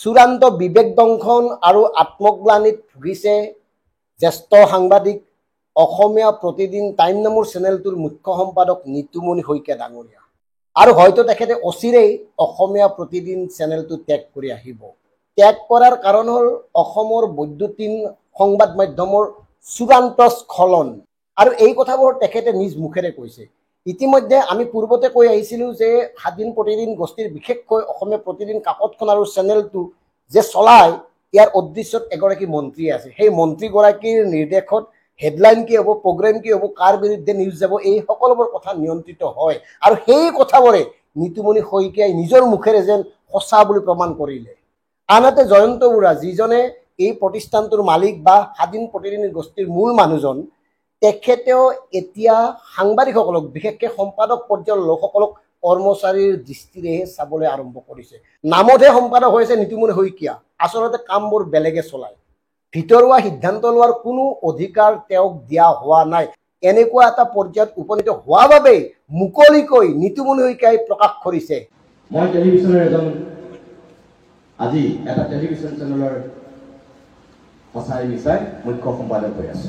চূড়ান্ত বিবেক দংশন আৰু আত্মগ্লানিত ভুগিছে জ্যেষ্ঠ সাংবাদিক অসমীয়া প্ৰতিদিন টাইম নামৰ চেনেলটোৰ মুখ্য সম্পাদক নিতুমণি শইকীয়া ডাঙৰীয়া। আৰু হয়তো তেখেতে অচিৰেই অসমীয়া প্ৰতিদিন চেনেলটো ত্যাগ কৰি আহিব। ত্যাগ কৰাৰ কাৰণ হ'ল অসমৰ বৈদ্যুতিন সংবাদ মাধ্যমৰ চূড়ান্ত স্খলন। আৰু এই কথাবোৰ তেখেতে নিজ মুখেৰে কৈছে। ইতিমধ্যে আমি পূৰ্বতে কৈ আহিছিলোঁ যে স্বাধীন প্ৰতিদিন গোষ্ঠীৰ বিশেষকৈ অসমীয়া প্ৰতিদিন কাকতখন আৰু চেনেলটো যে চলায় ইয়াৰ উদ্দেশ্যত এগৰাকী মন্ত্ৰী আছে। সেই মন্ত্ৰীগৰাকীৰ নিৰ্দেশত হেডলাইন কি হ'ব, প্ৰগ্ৰেম কি হ'ব, কাৰ বিৰুদ্ধে নিউজ যাব, এই সকলোবোৰ কথা নিয়ন্ত্ৰিত হয়। আৰু সেই কথাবোৰে নিতুমণি শইকীয়াই নিজৰ মুখেৰে যেন সঁচা বুলি প্ৰমাণ কৰিলে। আনহাতে জয়ন্ত বৰুৱা, যিজনে এই প্ৰতিষ্ঠানটোৰ মালিক বা স্বাধীন প্ৰতিদিন গোষ্ঠীৰ মূল মানুহজন, তেখেতেও এতিয়া সাংবাদিকসকলক বিশেষকৈ সম্পাদক পৰ্যায়ৰ লোকসকলক কৰ্মচাৰীৰ দৃষ্টিৰেহে চাবলৈ আৰম্ভ কৰিছে। নামতহে সম্পাদক হৈছে নিতুমণি শইকীয়া, আচলতে কামবোৰ বেলেগে চলায়। ভিতৰুৱা সিদ্ধান্ত লোৱাৰ কোনো অধিকাৰ তেওঁক দিয়া হোৱা নাই। এনেকুৱা এটা পৰ্যায়ত উপনীত হোৱা বাবেই মুকলিকৈ নিতুমণি শইকীয়াই প্ৰকাশ কৰিছে, মই টেলিভিছনৰ আজি এটা টেলিভিছন চেনেলৰ সঁচাই মিছাই মুখ্য সম্পাদক হৈ আছে।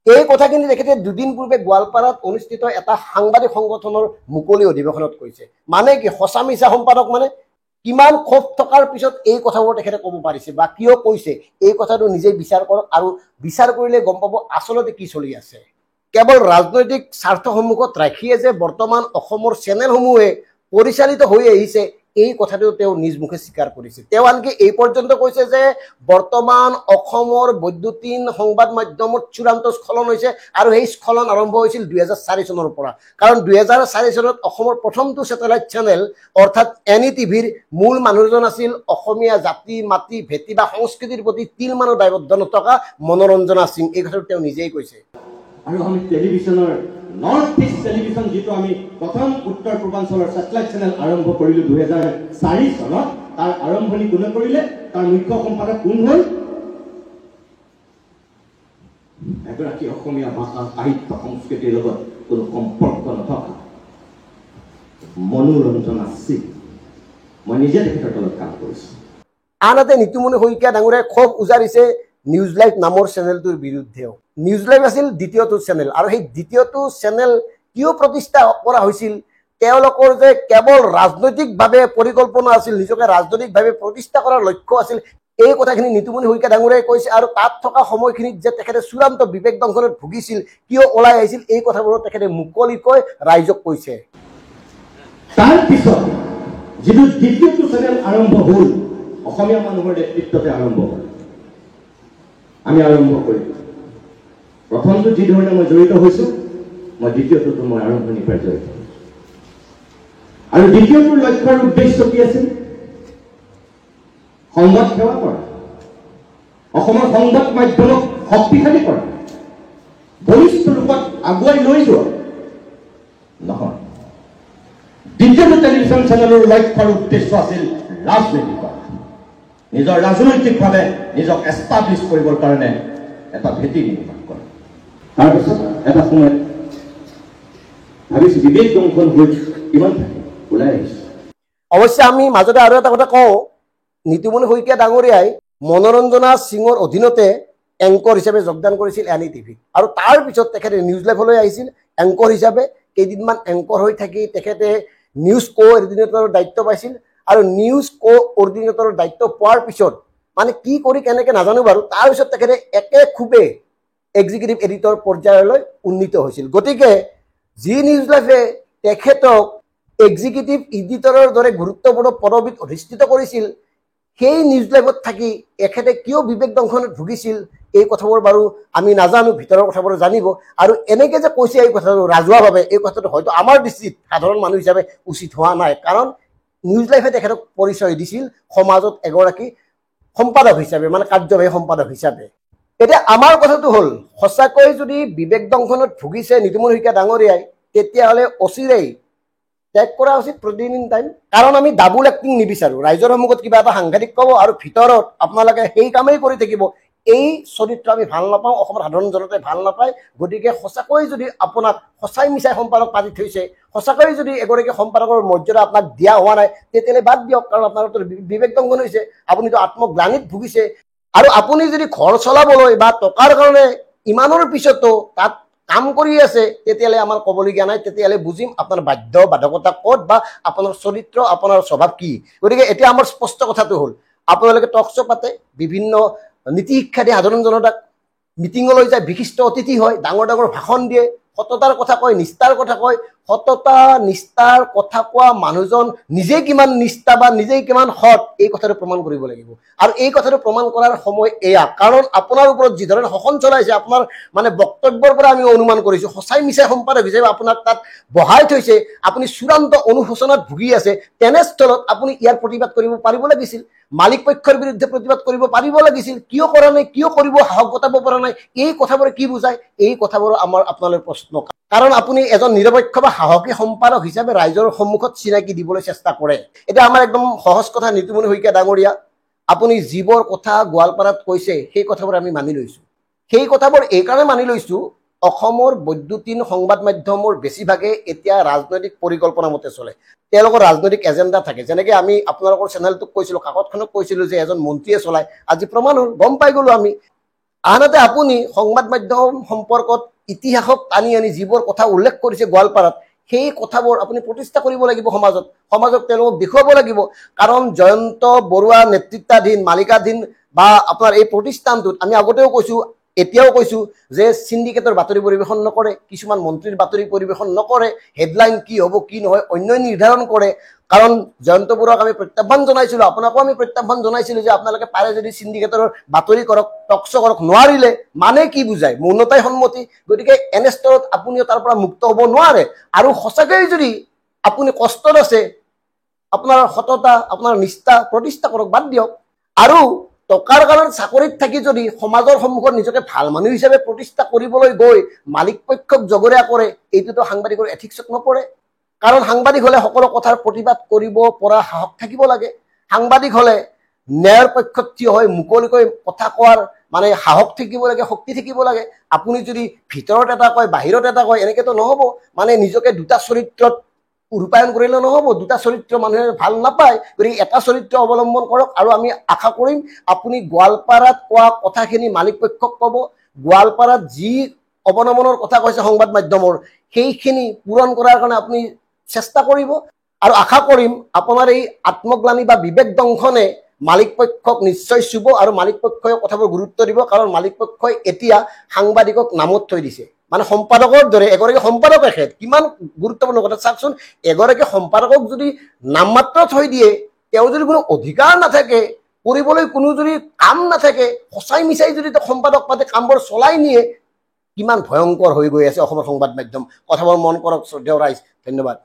এই কথাখিনি তেখেতে দুদিন পূৰ্বে গোৱালপাৰাত অনুষ্ঠিত এটা সাংবাদিক সংগঠনৰ মুকলি অধিৱেশনত কৈছে। মানে কি, সঁচা মিছা সম্পাদক মানে কিমান ক্ষোভ থকাৰ পিছত এই কথাবোৰ তেখেতে ক'ব পাৰিছে বা কিয় কৈছে, এই কথাটো নিজেই বিচাৰ কৰক আৰু বিচাৰ কৰিলে গম পাব আচলতে কি চলি আছে। কেৱল ৰাজনৈতিক স্বাৰ্থ সন্মুখত ৰাখিয়ে যে বৰ্তমান অসমৰ চেনেলসমূহে পৰিচালিত হৈ আহিছে, এই কথাটো তেওঁ নিজ মুখে স্বীকাৰ কৰিছে। তেওঁ আনকি এই পৰ্যন্ত কৈছে যে বৰ্তমান অসমৰ বৈদ্যুতিন সংবাদ মাধ্যমত চূড়ান্ত স্খলন হৈছে আৰু সেই স্খলন আৰম্ভ হৈছিল 2004 চনৰ পৰা। কাৰণ 2004 চনত অসমৰ প্ৰথমটো ছেটেলাইট চেনেল অৰ্থাৎ NETVৰ মূল মানুহজন আছিল অসমীয়া জাতি মাতৃ ভেটি বা সংস্কৃতিৰ প্ৰতি তিলমানো দায়বদ্ধ নথকা মনোৰঞ্জনা সিং। এই কথাটো তেওঁ নিজেই কৈছে। আৰু আমি টেলিভিছনৰ নৰ্থ ইষ্ট টেলিভিছন, যিটো আমি প্ৰথম উত্তৰ পূৰ্বাঞ্চলৰ ছেটেলাইট চেনেল আৰম্ভ কৰিলোঁ 2004 চনত, তাৰ আৰম্ভণি কোনে কৰিলে, তাৰ মুখ্য সম্পাদক কোন হ'ল? এগৰাকী অসমীয়া ভাষা সাহিত্য সংস্কৃতিৰ লগত কোনো সম্পৰ্ক নথকা মনোৰঞ্জনা সিং। মই নিজে তেখেতৰ তলত কাম কৰিছোঁ। আনহাতে নিতুমণি শইকীয়া ডাঙৰীয়াই ক্ষোভ উজাৰিছে নিউজ লাইভ নামৰ চেনেলটোৰ বিৰুদ্ধেও। নিউজ লাইভ আছিল দ্বিতীয়টো চেনেল আৰু সেই দ্বিতীয়টো চেনেল কিয় প্ৰতিষ্ঠা কৰা হৈছিল, তেওঁলোকৰ যে কেৱল ৰাজনৈতিকভাৱে পৰিকল্পনা আছিল, নিজকে ৰাজনৈতিকভাৱে প্ৰতিষ্ঠা কৰাৰ লক্ষ্য আছিল, এই কথাখিনি নিতুমণি শইকীয়া ডাঙৰীয়াই কৈছে। আৰু তাত থকা সময়খিনিত যে তেখেতে চূড়ান্ত বিবেক দংশনত ভুগিছিল, কিয় ওলাই আহিছিল, এই কথাবোৰো তেখেতে মুকলিকৈ ৰাইজক কৈছে। তাৰ পিছত যিটো দ্বিতীয়টো চেনেল আৰম্ভ হ'ল, অসমীয়া মানুহৰ নেতৃত্বতে আৰম্ভ হ'ল। আমি আৰম্ভ কৰিলোঁ। প্ৰথমটো যি ধৰণে মই জড়িত হৈছোঁ, মই দ্বিতীয়টোতো মই আৰম্ভণিৰ পৰা জড়িত। আৰু দ্বিতীয়টোৰ লক্ষ্য আৰু উদ্দেশ্য কি আছিল? সংবাদ সেৱা কৰা, অসমৰ সংবাদ মাধ্যমক শক্তিশালী কৰা, বলিষ্ঠ ৰূপত আগুৱাই লৈ যোৱা নহয়। দ্বিতীয়টো টেলিভিছন চেনেলৰ লক্ষ্য আৰু উদ্দেশ্য আছিল ৰাজনৈতিক কৰা, নিজৰ ৰাজনৈতিকভাৱে নিজক এষ্টাব্লিছ কৰিবৰ কাৰণে এটা ভেটি নিৰ্মাণ কৰা। তাৰপিছত এটা সময়ত ভাবিছোঁ বিবেক দংশন হৈ কিমান থাকে ওলাই আহিছে। অৱশ্যে আমি মাজতে আৰু এটা কথা কওঁ, নিতুমণি শইকীয়া ডাঙৰীয়াই মনোৰঞ্জনা সিঙৰ অধীনতে এংকৰ হিচাপে যোগদান কৰিছিল NETV আৰু তাৰ পিছত তেখেতে নিউজ লাইভলৈ আহিছিল এংকৰ হিচাপে। কেইদিনমান এংকৰ হৈ থাকি তেখেতে নিউজ কোঅৰ্ডিনেটৰৰ দায়িত্ব পাইছিল আৰু নিউজ কোঅৰ্ডিনেটৰৰ দায়িত্ব পোৱাৰ পিছত মানে কি কৰি কেনেকৈ নাজানো বাৰু, তাৰপিছত তেখেতে একে খুবে এক্সিকিউটিভ এডিটৰ পৰ্যায়লৈ উন্নীত হৈছিল। গতিকে যি নিউজ লাইভে তেখেতক এক্সিকিউটিভ এডিটৰৰ দৰে গুৰুত্বপূৰ্ণ পদবীত অধিষ্ঠিত কৰিছিল, সেই নিউজ লাইভত থাকি এখেতে কিয় বিবেক দংশনত ভুগিছিল, এই কথাবোৰ বাৰু আমি নাজানো, ভিতৰৰ কথাবোৰ জানিব। আৰু এনেকৈ যে কৈছে এই কথাটো ৰাজহুৱাভাৱে, এই কথাটো হয়তো আমাৰ দৃষ্টিত সাধাৰণ মানুহ হিচাপে উচিত হোৱা নাই। কাৰণ নিউজ লাইভে তেখেতক পৰিচয় দিছিল সমাজত এগৰাকী সম্পাদক হিচাপে, মানে কাৰ্যবাহী সম্পাদক হিচাপে। এতিয়া আমাৰ কথাটো হ'ল, সঁচাকৈ যদি বিবেক দংশনত ভুগিছে নিতুমণি শইকীয়া ডাঙৰীয়াই, তেতিয়াহ'লে অচিৰেই ত্যাগ কৰা উচিত প্ৰতিদিন টাইম। কাৰণ আমি ডাবুল এক্টিং নিবিচাৰোঁ। ৰাইজৰ সন্মুখত কিবা এটা সাংঘাতিক ক'ব আৰু ভিতৰত আপোনালোকে সেই কামেই কৰি থাকিব, এই চৰিত্ৰ আমি ভাল নাপাওঁ, অসমৰ সাধাৰণ জনতাই ভাল নাপায়। গতিকে সঁচাকৈ যদি আপোনাক সঁচাই মিছাই সম্পাদক পাতি থৈছে, সঁচাকৈ যদি এগৰাকী সম্পাদকৰ মৰ্যাদা আপোনাক দিয়া হোৱা নাই, তেতিয়াহ'লে বাদ দিয়ক, কাৰণ আপোনাৰ বিবেক দংশন হৈছে, আপুনিতো আত্মগ্লানিত ভুগিছে। আৰু আপুনি যদি ঘৰ চলাবলৈ বা টকাৰ কাৰণে ইমানৰ পিছতো তাত কাম কৰি আছে, তেতিয়াহ'লে আমাৰ ক'বলগীয়া নাই, তেতিয়াহ'লে বুজিম আপোনাৰ বাধ্য বাধকতা ক'ত বা আপোনাৰ চৰিত্ৰ, আপোনাৰ স্বভাৱ কি। গতিকে এতিয়া আমাৰ স্পষ্ট কথাটো হ'ল, আপোনালোকে টক শ্ব' পাতে, বিভিন্ন নীতি শিক্ষা দিয়ে সাধাৰণ জনতাক, মিটিঙলৈ যায়, বিশিষ্ট অতিথি হয়, ডাঙৰ ডাঙৰ ভাষণ দিয়ে, সততাৰ কথা কয়, নিষ্ঠাৰ কথা কয়। সততা নিষ্ঠাৰ কথা কোৱা মানুহজন নিজে কিমান নিষ্ঠা বা নিজে কিমান সৎ, এই কথাটো প্ৰমাণ কৰিব লাগিব। আৰু এই কথাটো প্ৰমাণ কৰাৰ সময় এয়া, কাৰণ আপোনাৰ ওপৰত যিধৰণে শাসন চলাইছে, আপোনাৰ মানে বক্তব্যৰ পৰা আমি অনুমান কৰিছোঁ, সঁচাই মিছাই সম্পাদক হিচাপে আপোনাক তাত বহাই থৈছে, আপুনি চূড়ান্ত অনুশোচনাত ভুগি আছে। তেনেস্থলত আপুনি ইয়াৰ প্ৰতিবাদ কৰিব পাৰিব লাগিছিল, মালিক পক্ষৰ বিৰুদ্ধে প্ৰতিবাদ কৰিব পাৰিব লাগিছিল। কিয় কৰা নাই, কিয় কৰিব সাহস গোটাব পৰা নাই, এই কথাবোৰে কি বুজায়? এই কথাবোৰ আমাৰ আপোনালৈ প্ৰশ্ন। কাৰণ আপুনি এজন নিৰপেক্ষ বা সাহসী সম্পাদক হিচাপে ৰাইজৰ সন্মুখত চিনাকি দিবলৈ চেষ্টা কৰে। এতিয়া আমাৰ একদম সহজ কথা, নিতুমণি শইকীয়া ডাঙৰীয়া, আপুনি যিবোৰ কথা গোৱালপাৰাত কৈছে, সেই কথাবোৰ আমি মানি লৈছোঁ। সেই কথাবোৰ এইকাৰণে মানি লৈছোঁ, অসমৰ বৈদ্যুতিন সংবাদ মাধ্যমৰ বেছিভাগে এতিয়া ৰাজনৈতিক পৰিকল্পনা মতে চলে, তেওঁলোকৰ ৰাজনৈতিক এজেণ্ডা থাকে। যেনেকৈ আমি আপোনালোকৰ চেনেলটোক কৈছিলোঁ, কাকতখনক কৈছিলোঁ যে এজন মন্ত্ৰীয়ে চলায়, আজি প্ৰমাণ হ'ল, গম পাই গ'লোঁ আমি। আনহাতে আপুনি সংবাদ মাধ্যম সম্পৰ্কত ইতিহাসক টানি আনি যিবোৰ কথা উল্লেখ কৰিছে গোৱালপাৰাত, সেই কথাবোৰ আপুনি প্ৰতিষ্ঠা কৰিব লাগিব সমাজক তেওঁলোকক দেখুৱাব লাগিব। কাৰণ জয়ন্ত বৰুৱা নেতৃত্বাধীন মালিকাধীন বা আপোনাৰ এই প্ৰতিষ্ঠানটোত আমি আগতেও কৈছোঁ, এতিয়াও কৈছোঁ যে চিণ্ডিকেটৰ বাতৰি পৰিৱেশন নকৰে, কিছুমান মন্ত্ৰীৰ বাতৰি পৰিৱেশন নকৰে, হেডলাইন কি হ'ব কি নহয় অন্যই নিৰ্ধাৰণ কৰে। কাৰণ জয়ন্ত বৰুৱাক আমি প্ৰত্যাহ্বান জনাইছিলোঁ, আপোনাকো আমি প্ৰত্যাহ্বান জনাইছিলোঁ যে আপোনালোকে পাৰে যদি চিণ্ডিকেটৰ বাতৰি কৰক, টক শ্ব' কৰক। নোৱাৰিলে মানে কি বুজায়? মৌনতাই সন্মতি। গতিকে এনে স্তৰত আপুনিও তাৰ পৰা মুক্ত হ'ব নোৱাৰে। আৰু সঁচাকৈ যদি আপুনি কষ্টত আছে, আপোনাৰ সততা, আপোনাৰ নিষ্ঠা প্ৰতিষ্ঠা কৰক, বাদ দিয়ক। আৰু টকাৰ কাৰণত চাকৰিত থাকি যদি সমাজৰ সন্মুখত নিজকে ভাল মানুহ হিচাপে প্ৰতিষ্ঠা কৰিবলৈ গৈ মালিক পক্ষক জগৰীয়া কৰে, এইটোতো সাংবাদিকৰ এথিক্সত নপৰে। কাৰণ সাংবাদিক হ'লে সকলো কথাৰ প্ৰতিবাদ কৰিব পৰা সাহস থাকিব লাগে। সাংবাদিক হ'লে ন্যায়ৰ পক্ষত থিয় হৈ মুকলিকৈ কথা কোৱাৰ মানে সাহস থাকিব লাগে, শক্তি থাকিব লাগে। আপুনি যদি ভিতৰত এটা কয়, বাহিৰত এটা কয়, এনেকেতো নহ'ব। মানে নিজকে দুটা চৰিত্ৰত ৰূপায়ণ কৰিলে নহ'ব, দুটা চৰিত্ৰ মানুহে ভাল নাপায়। গতিকে এটা চৰিত্ৰ অৱলম্বন কৰক। আৰু আমি আশা কৰিম আপুনি গোৱালপাৰাত কোৱা কথাখিনি মালিক পক্ষক ক'ব, গোৱালপাৰাত যি অৱনমনৰ কথা কৈছে সংবাদ মাধ্যমৰ, সেইখিনি পূৰণ কৰাৰ কাৰণে আপুনি চেষ্টা কৰিব। আৰু আশা কৰিম আপোনাৰ এই আত্মগ্লানি বা বিবেক দংশনে মালিক পক্ষক নিশ্চয় চুব, আৰু মালিক পক্ষই কথাবোৰ গুৰুত্ব দিব। কাৰণ মালিক পক্ষই এতিয়া সাংবাদিকক নামত থৈ দিছে, মানে সম্পাদকৰ দৰে। এগৰাকী সম্পাদক এখেত কিমান গুৰুত্বপূৰ্ণ কথা চাওকচোন, এগৰাকী সম্পাদকক যদি নামমাত্ৰ থৈ দিয়ে, তেওঁ যদি কোনো অধিকাৰ নাথাকে কৰিবলৈ, কোনো যদি কাম নাথাকে, সঁচাই মিছাই যদি সম্পাদক পাতে কামবোৰ চলাই নিয়ে, কিমান ভয়ংকৰ হৈ গৈ আছে অসমৰ সংবাদ মাধ্যম। কথাবোৰ মন কৰক শ্ৰদ্ধেয় ৰাইজ। ধন্যবাদ।